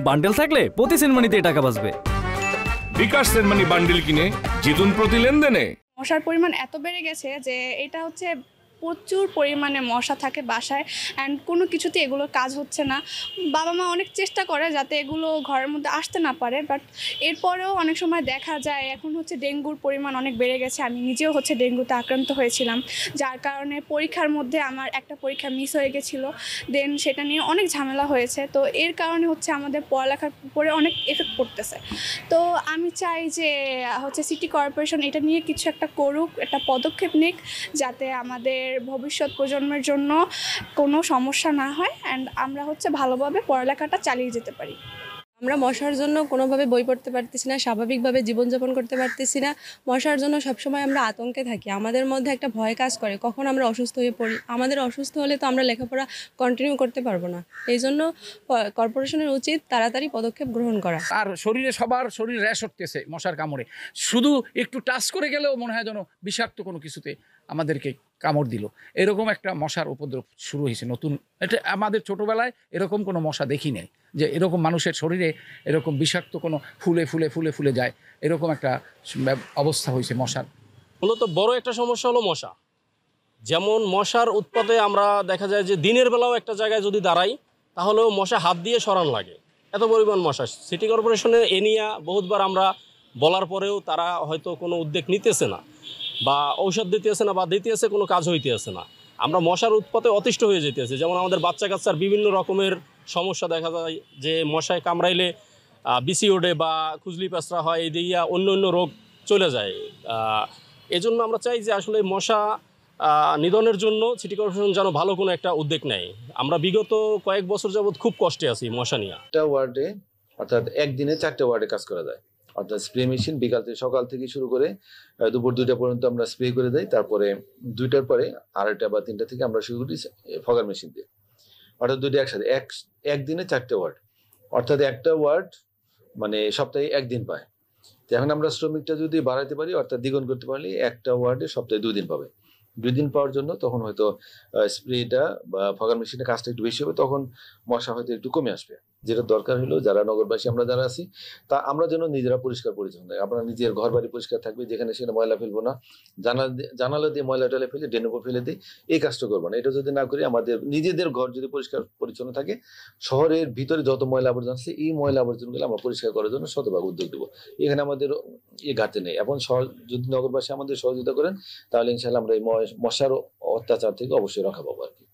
Bundle থাকলে প্রতি সেনমানিতে টাকা বাঁচবে। বিকাশ সেনমানি বান্ডেল কিনে জিতুন প্রতি লেনদেনে। মশার পরিমাণ এত বেড়ে গেছে যে এটা হচ্ছে প্রচুর পরিমাণে মশা থাকে বাসায়, অ্যান্ড কোনো কিছুতে এগুলোর কাজ হচ্ছে না। বাবা মা অনেক চেষ্টা করে যাতে এগুলো ঘরের মধ্যে আসতে না পারে, বাট এরপরেও অনেক সময় দেখা যায় এখন হচ্ছে ডেঙ্গুর পরিমাণ অনেক বেড়ে গেছে। আমি নিজেও হচ্ছে ডেঙ্গুতে আক্রান্ত হয়েছিলাম, যার কারণে পরীক্ষার মধ্যে আমার একটা পরীক্ষা মিস হয়ে গেছিলো। দেন সেটা নিয়ে অনেক ঝামেলা হয়েছে। তো এর কারণে হচ্ছে আমাদের পড়ালেখার উপরে অনেক এফেক্ট পড়তেছে। তো আমি চাই যে হচ্ছে সিটি কর্পোরেশন এটা নিয়ে কিছু একটা করুক, একটা পদক্ষেপ নিক, যাতে আমাদের ভবিষ্যৎ প্রজন্মের জন্য কোনো সমস্যা না হয় অ্যান্ড আমরা হচ্ছে ভালোভাবে পড়ালেখাটা চালিয়ে যেতে পারি। আমরা মশার জন্য কোনোভাবে বই পড়তে পারতেছি না, স্বাভাবিকভাবে জীবনযাপন করতে পারতেছি না। মশার জন্য সবসময় আমরা আতঙ্কে থাকি, আমাদের মধ্যে একটা ভয় কাজ করে কখন আমরা অসুস্থ হয়ে পড়ি। আমাদের অসুস্থ হলে তো আমরা লেখাপড়া কন্টিনিউ করতে পারবো না। এই জন্য কর্পোরেশনের উচিত তাড়াতাড়ি পদক্ষেপ গ্রহণ করা। আর শরীরে সবার শরীর র্যাশ উঠতেছে মশার কামড়ে, শুধু একটু টাচ করে গেলেও মনে হয় যেন বিষাক্ত কোনো কিছুতে আমাদেরকে কামড় দিল। এরকম একটা মশার উপদ্রব শুরু হয়েছে নতুন। এটা আমাদের ছোটোবেলায় এরকম কোনো মশা দেখি নাই যে এরকম মানুষের শরীরে এরকম বিষাক্ত কোনো ফুলে ফুলে ফুলে ফুলে যায়, এরকম একটা অবস্থা হয়েছে মশার। মূলত বড় একটা সমস্যা হলো মশা। যেমন মশার উৎপাতে আমরা দেখা যায় যে দিনের বেলাও একটা জায়গায় যদি দাঁড়াই তাহলেও মশা হাত দিয়ে সরান লাগে, এত পরিমাণ মশা। সিটি কর্পোরেশনে এ নিয়ে বহুতবার আমরা বলার পরেও তারা হয়তো কোনো উদ্যোগ নিতেছে না, বা ঔষধ দিতেছে না, বা দিতেছে কোনো কাজ হইতেছে না। আমরা মশার উৎপাতে অতিষ্ঠ হয়ে যেতেছে। যেমন আমাদের বাচ্চা কাচ্চার বিভিন্ন রকমের সমস্যা দেখা যায় যে মশায় কামড়াইলে বিসি ওঠে বা খুজলি পেঁচড়া হয়, এই দিয়ে অন্য অন্য রোগ চলে যায়। এজন্য আমরা চাই যে আসলে মশা নিধনের জন্য সিটি কর্পোরেশন যেন ভালো কোনো একটা উদ্যোগ নেয়। আমরা বিগত কয়েক বছর যাবৎ খুব কষ্টে আছি মশা নিয়ে। একটা ওয়ার্ডে অর্থাৎ একদিনে 4টে ওয়ার্ডে কাজ করা যায়। অর্থাৎ স্প্রে মেশিন সকাল থেকে শুরু করে দুপুর 2টা পর্যন্ত আমরা স্প্রে করে দেই। তারপরে 2টার পরে 2:30 বা 3টা থেকে আমরা শুরু করি ফগার মেশিন দিয়ে। অর্থাৎ 2টা একসাথে একদিনে 4টে ওয়ার্ড, অর্থাৎ একটা ওয়ার্ড মানে সপ্তাহে একদিন পায়। তো এখন আমরা শ্রমিকটা যদি বাড়াইতে পারি, অর্থাৎ দ্বিগুণ করতে পারলে একটা ওয়ার্ডে সপ্তাহে 2 দিন পাবে। 2 দিন পাওয়ার জন্য তখন হয়তো স্প্রেটা বা ফগার মেশিনের কাজটা একটু বেশি হবে, তখন মশা হয়তো একটু কমে আসবে। যেটা দরকার হলো যারা নগরবাসী আমরা যারা আছি তা আমরা যেন নিজেরা পরিষ্কার পরিচ্ছন্ন, আমরা নিজের ঘর বাড়ি পরিষ্কার থাকবে, যেখানে সেখানে ময়লা ফেলবো না, জানালা দিয়ে ময়লা টয়লা ফেলে ড্রেনের উপর ফেলে দিই, এই কাজটা করবো না। এটা যদি না করি, আমাদের নিজেদের ঘর যদি পরিষ্কার পরিচ্ছন্ন থাকে, শহরের ভিতরে যত ময়লা আবর্জনা আছে এই ময়লা আবর্জনাগুলো আমরা পরিষ্কার করার জন্য শতভাগ উদ্যোগ দেবো। এখানে আমাদের ঘাটতি নেই। এখন যদি নগরবাসী আমাদের সহযোগিতা করেন তাহলে ইনশাল্লাহ আমরা এই মশার অত্যাচার থেকে অবশ্যই রক্ষা পাবো আর কি।